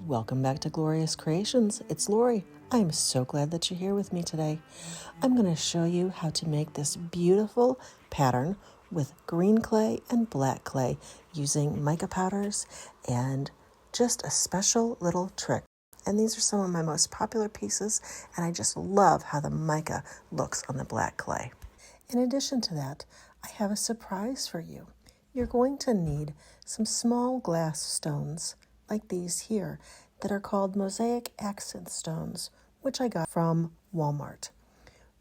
Welcome back to Glorious Creations. It's Lori. I'm so glad that you're here with me today. I'm going to show you how to make this beautiful pattern with green clay and black clay using mica powders and just a special little trick. And these are some of my most popular pieces, and I just love how the mica looks on the black clay. In addition to that, I have a surprise for you. You're going to need some small glass stones like these here that are called mosaic accent stones, which I got from Walmart.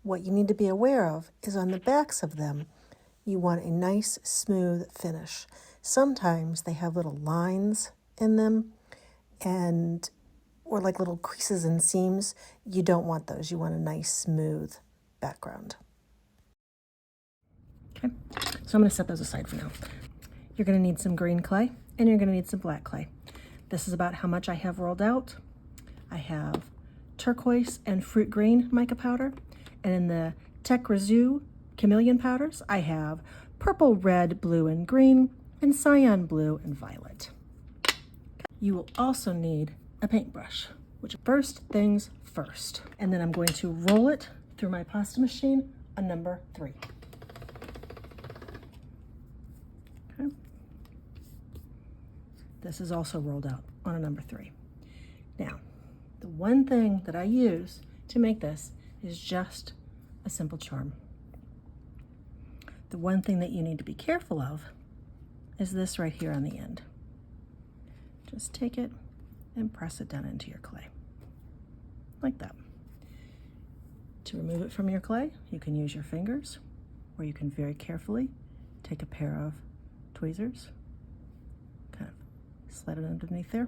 What you need to be aware of is on the backs of them, you want a nice smooth finish. Sometimes they have little lines in them or like little creases and seams. You don't want those. You want a nice smooth background. Okay, so I'm going to set those aside for now. You're going to need some green clay and you're going to need some black clay. This is about how much I have rolled out. I have turquoise and fruit green mica powder, and in the Tech Resu chameleon powders, I have purple, red, blue, and green, and cyan blue and violet. You will also need a paintbrush, which first things first. And then I'm going to roll it through my pasta machine on number 3. Okay. This is also rolled out on a number 3. Now, the one thing that I use to make this is just a simple charm. The one thing that you need to be careful of is this right here on the end. Just take it and press it down into your clay, like that. To remove it from your clay, you can use your fingers, or you can very carefully take a pair of tweezers, kind of slide it underneath there,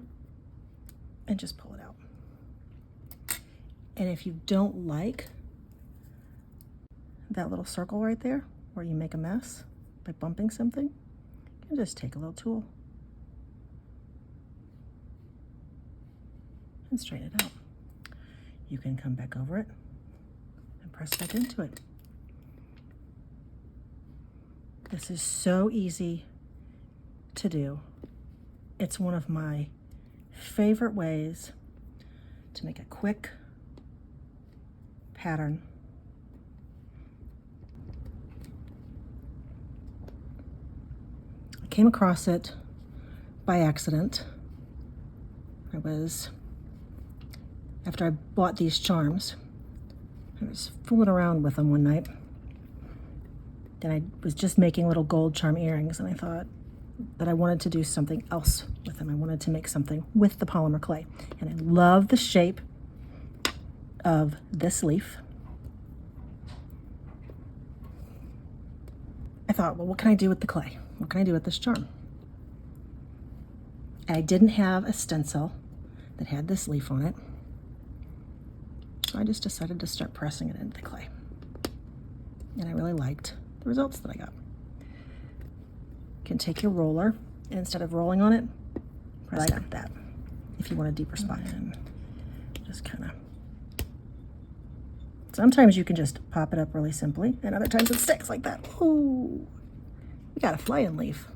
and just pull it out. And if you don't like that little circle right there, where you make a mess by bumping something, you can just take a little tool and straighten it out. You can come back over it and press back into it. This is so easy to do. It's one of my favorite ways to make a quick pattern. I came across it by accident. After I bought these charms, I was fooling around with them one night. Then I was just making little gold charm earrings, and I thought that I wanted to do something else with them. I wanted to make something with the polymer clay. And I love the shape of this leaf. I thought, well, what can I do with the clay? What can I do with this charm? I didn't have a stencil that had this leaf on it, so I just decided to start pressing it into the clay. And I really liked the results that I got. You can take your roller, and instead of rolling on it, press like that if you want a deeper spot. And just kind of, sometimes you can just pop it up really simply, and other times it sticks like that. Ooh, we got a flying leaf.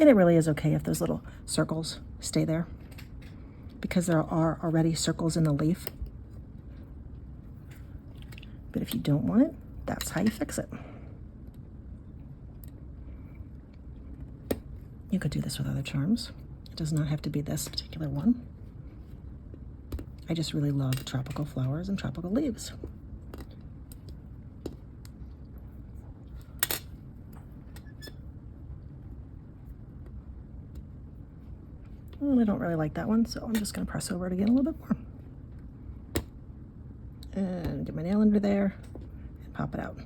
And it really is okay if those little circles stay there, because there are already circles in the leaf. But if you don't want it, that's how you fix it. You could do this with other charms. It does not have to be this particular one. I just really love tropical flowers and tropical leaves. I don't really like that one, so I'm just going to press over it again a little bit more. And get my nail under there and pop it out.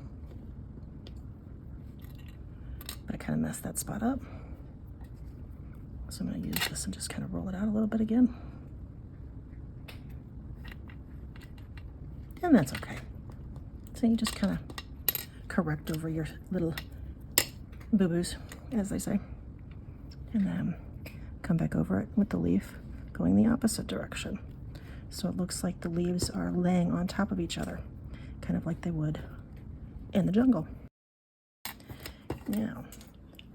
But I kind of messed that spot up. So I'm going to use this and just kind of roll it out a little bit again. And that's okay. So you just kind of correct over your little boo-boos, as they say. And then come back over it with the leaf going the opposite direction. So it looks like the leaves are laying on top of each other, kind of like they would in the jungle. Now,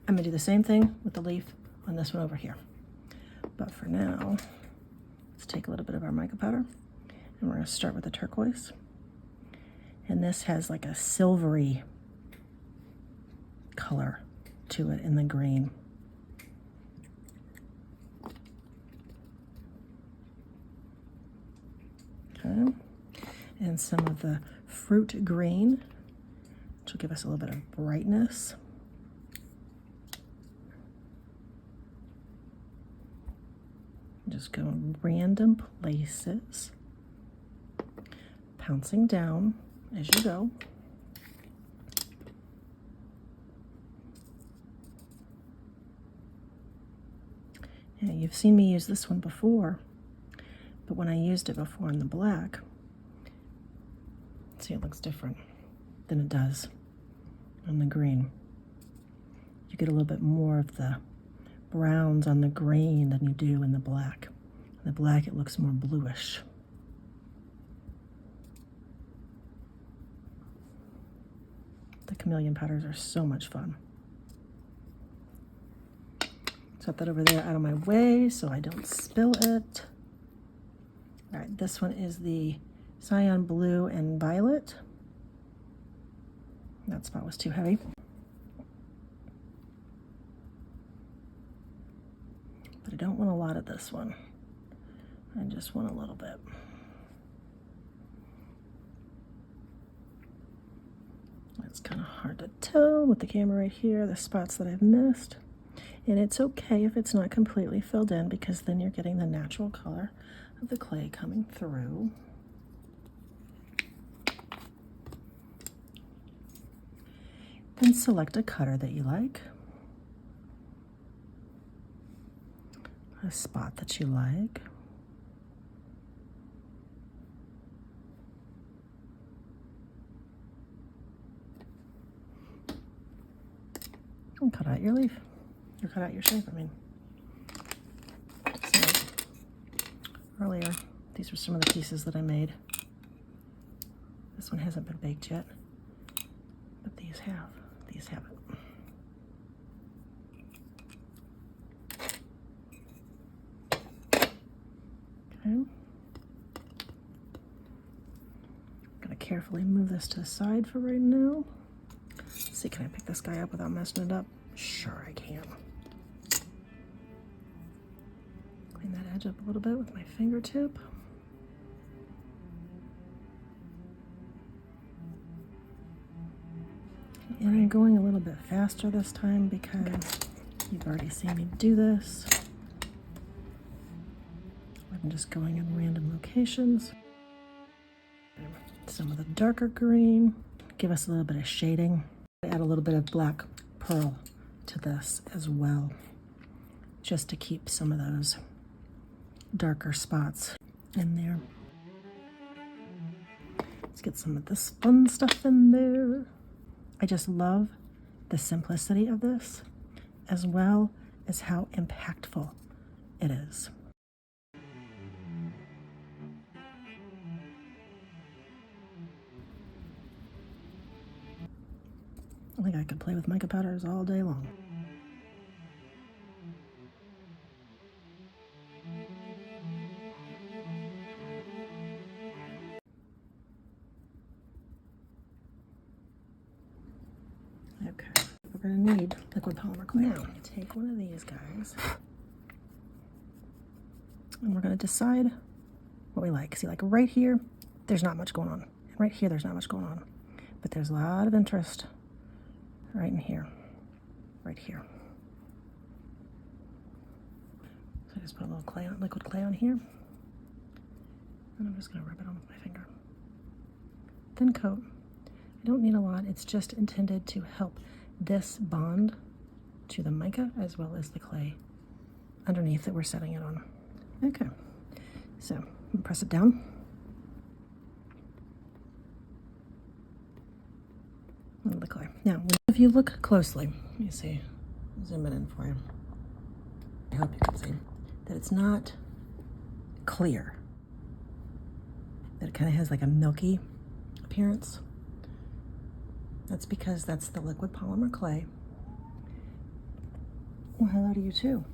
I'm gonna do the same thing with the leaf on this one over here. But for now, let's take a little bit of our mica powder, and we're gonna start with the turquoise. And this has like a silvery color to it in the green. Okay, and some of the fruit green, which will give us a little bit of brightness. Just go in random places, pouncing down as you go. Yeah, you've seen me use this one before, but when I used it before in the black, see, it looks different than it does on the green. You get a little bit more of the browns on the green than you do in the black. In the black, it looks more bluish. The chameleon powders are so much fun. Set that over there out of my way so I don't spill it. All right, this one is the cyan blue and violet. That spot was too heavy. But I don't want a lot of this one. I just want a little bit. It's kind of hard to tell with the camera right here, the spots that I've missed. And it's okay if it's not completely filled in, because then you're getting the natural color of the clay coming through. Then select a cutter that you like, a spot that you like. And cut out your leaf, or cut out your shape, I mean. So earlier, these were some of the pieces that I made. This one hasn't been baked yet, but these have. These haven't. Okay. I'm gonna carefully move this to the side for right now. Let's see, can I pick this guy up without messing it up? Sure I can. Clean that edge up a little bit with my fingertip. And I'm going a little bit faster this time because you've already seen me do this. I'm just going in random locations. Some of the darker green, give us a little bit of shading. Add a little bit of black pearl to this as well, just to keep some of those darker spots in there. Let's get some of this fun stuff in there. I just love the simplicity of this, as well as how impactful it is. I think I could play with mica powders all day long. Okay, we're gonna need liquid polymer clay. Now, take one of these guys, and we're gonna decide what we like. See, like right here, there's not much going on. And right here, there's not much going on. But there's a lot of interest right in here, right here. So I just put a little clay on, liquid clay on here, and I'm just gonna rub it on with my finger. Thin coat. I don't need a lot. It's just intended to help this bond to the mica as well as the clay underneath that we're setting it on. Okay, so press it down. The clay. Now, if you look closely, let me see, zoom it in for you. I hope you can see that it's not clear, that it kind of has like a milky appearance. That's because that's the liquid polymer clay Well, hello to you too.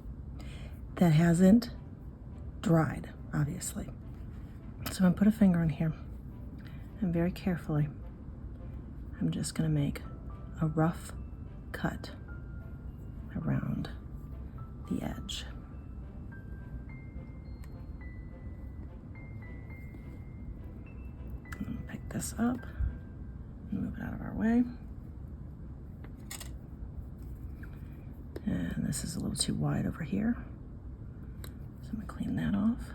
That hasn't dried, obviously. So I'm gonna put a finger in here and very carefully, I'm just gonna make a rough cut around the edge. I'm gonna pick this up and move it out of our way. And this is a little too wide over here. So I'm gonna clean that off.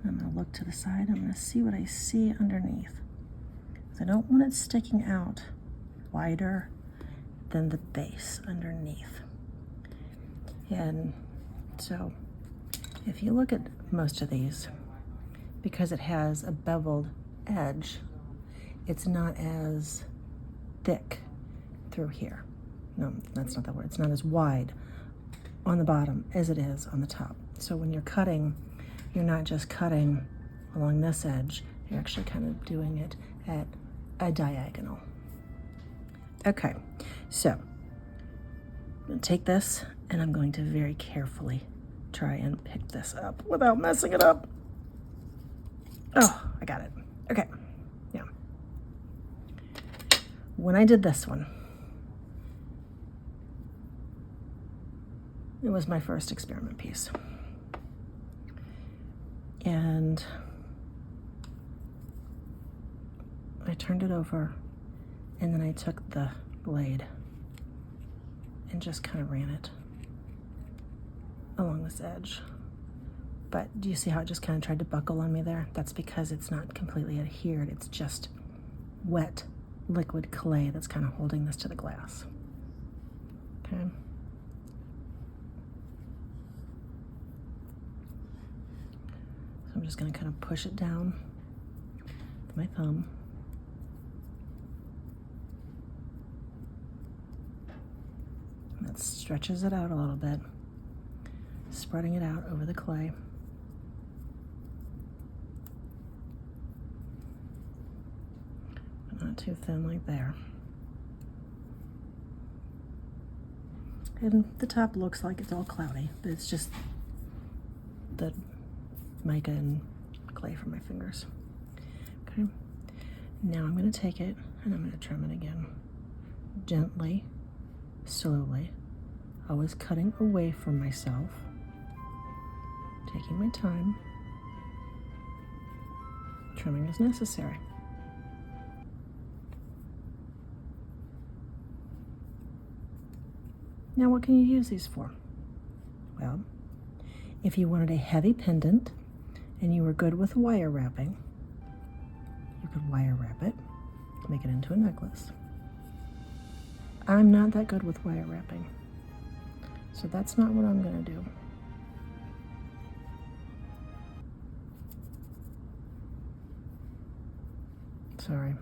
I'm gonna look to the side. I'm gonna see what I see underneath. I don't want it sticking out wider than the base underneath. And so if you look at most of these, because it has a beveled edge, it's not as thick through here. No, that's not the word. It's not as wide on the bottom as it is on the top. So when you're cutting, you're not just cutting along this edge, you're actually kind of doing it at a diagonal. Okay, so I'm going to take this and I'm going to very carefully try and pick this up without messing it up. Oh, I got it. Okay, yeah. When I did this one, it was my first experiment piece. And I turned it over and then I took the blade and just kind of ran it along this edge. But do you see how it just kind of tried to buckle on me there? That's because it's not completely adhered. It's just wet liquid clay that's kind of holding this to the glass. Okay. So I'm just going to kind of push it down with my thumb. And that stretches it out a little bit, spreading it out over the clay. But not too thin like there. And the top looks like it's all cloudy, but it's just the mica and clay from my fingers. Okay, now I'm going to take it and I'm going to trim it again. Gently, slowly, always cutting away from myself, taking my time, trimming as necessary. Now what can you use these for? Well, if you wanted a heavy pendant and you were good with wire wrapping, you could wire wrap it, make it into a necklace. I'm not that good with wire wrapping, so that's not what I'm going to do. Sorry.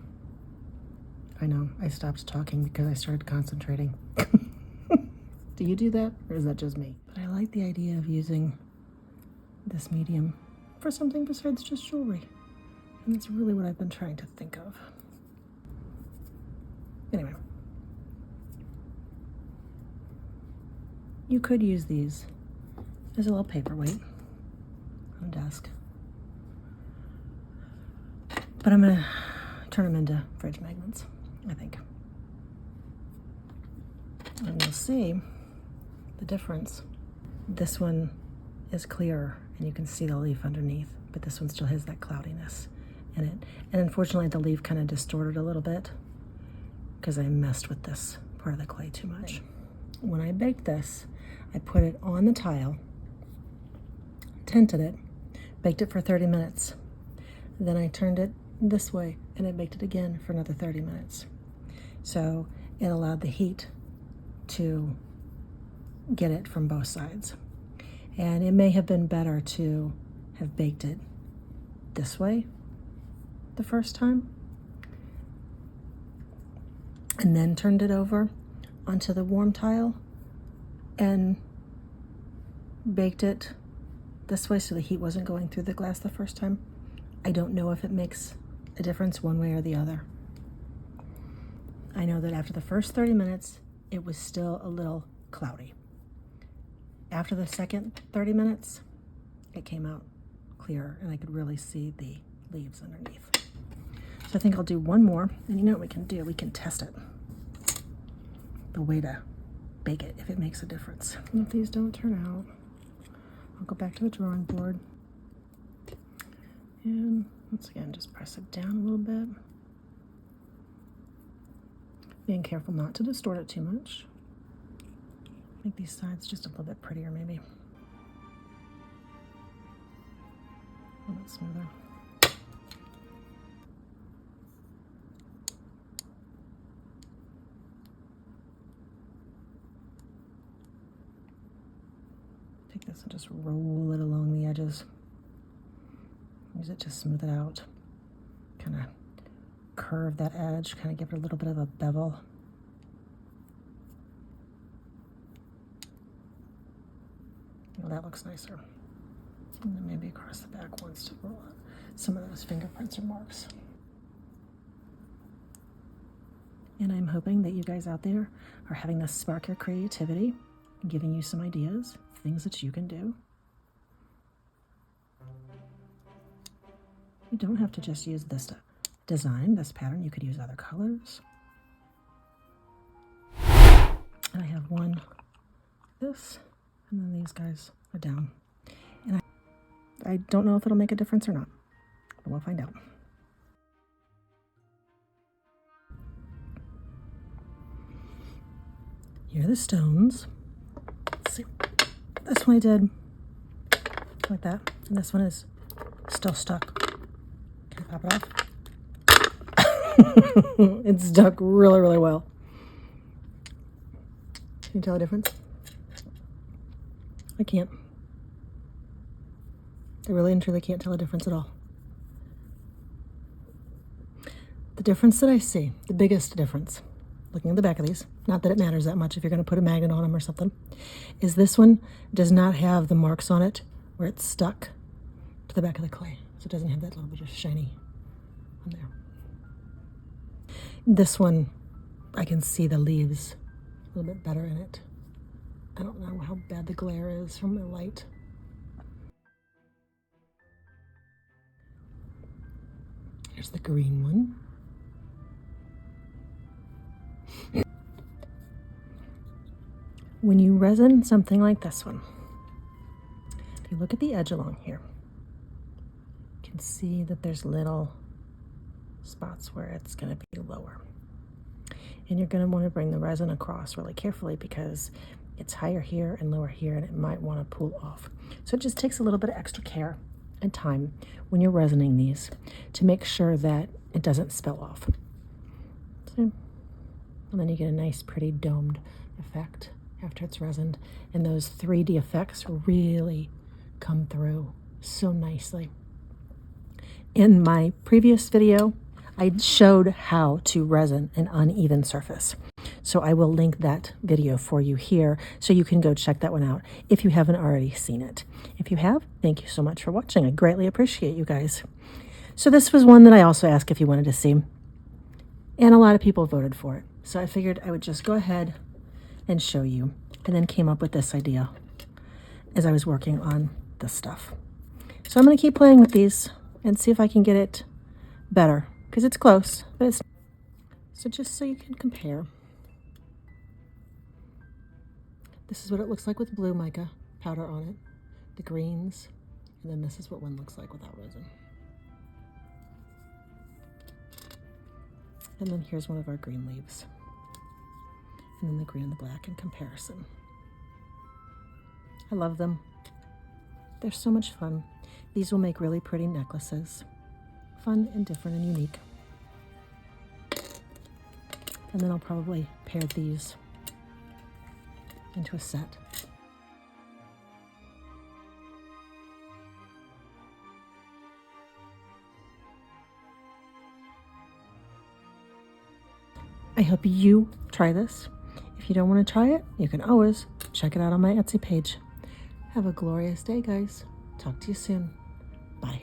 I know, I stopped talking because I started concentrating. Do you do that, or is that just me? But I like the idea of using this medium for something besides just jewelry. And that's really what I've been trying to think of. Anyway. You could use these as a little paperweight on a desk. But I'm gonna turn them into fridge magnets, I think. And you'll see the difference. This one is clearer and you can see the leaf underneath, but this one still has that cloudiness in it. And unfortunately the leaf kind of distorted a little bit because I messed with this part of the clay too much. When I baked this, I put it on the tile, tinted it, baked it for 30 minutes. Then I turned it this way and I baked it again for another 30 minutes. So it allowed the heat to get it from both sides. And it may have been better to have baked it this way the first time and then turned it over onto the warm tile and baked it this way so the heat wasn't going through the glass the first time. I don't know if it makes a difference one way or the other. I know that after the first 30 minutes, it was still a little cloudy. After the second 30 minutes, it came out clearer and I could really see the leaves underneath. So I think I'll do one more, and you know what we can do? We can test it. The way to bake it, if it makes a difference. And if these don't turn out, I'll go back to the drawing board. And once again, just press it down a little bit. Being careful not to distort it too much. Make these sides just a little bit prettier, maybe. A little bit smoother. Take this and just roll it along the edges. Use it to smooth it out. Kind of curve that edge, kind of give it a little bit of a bevel. Well, that looks nicer. And then maybe across the back ones to roll out some of those fingerprints or marks. And I'm hoping that you guys out there are having this spark your creativity, giving you some ideas, things that you can do. You don't have to just use this design, this pattern. You could use other colors. And I have one, this, and then these guys are down. And I don't know if it'll make a difference or not, but we'll find out. Here are the stones. Let's see. This one I did like that, and this one is still stuck. Can I pop it off? It's stuck really, really well. Can you tell the difference? I can't. I really and truly can't tell a difference at all. The difference that I see, the biggest difference, looking at the back of these, not that it matters that much if you're going to put a magnet on them or something, is this one does not have the marks on it where it's stuck to the back of the clay. So it doesn't have that little bit of shiny on there. This one, I can see the leaves a little bit better in it. I don't know how bad the glare is from the light. Here's the green one. When you resin something like this one, if you look at the edge along here, you can see that there's little spots where it's going to be lower. And you're going to want to bring the resin across really carefully because it's higher here and lower here, and it might want to pull off. So it just takes a little bit of extra care and time when you're resining these to make sure that it doesn't spill off. So, and then you get a nice, pretty domed effect after it's resined. And those 3D effects really come through so nicely. In my previous video, I showed how to resin an uneven surface. So I will link that video for you here so you can go check that one out if you haven't already seen it. If you have, thank you so much for watching. I greatly appreciate you guys. So this was one that I also asked if you wanted to see. And a lot of people voted for it. So I figured I would just go ahead and show you, and then came up with this idea as I was working on this stuff. So I'm going to keep playing with these and see if I can get it better, because it's close, but it's... So just so you can compare, this is what it looks like with blue mica powder on it, the greens, and then this is what one looks like without resin. And then here's one of our green leaves. And then the green and the black in comparison. I love them. They're so much fun. These will make really pretty necklaces. Fun and different and unique. And then I'll probably pair these into a set. I hope you try this. If you don't want to try it, you can always check it out on my Etsy page. Have a glorious day, guys. Talk to you soon. Bye.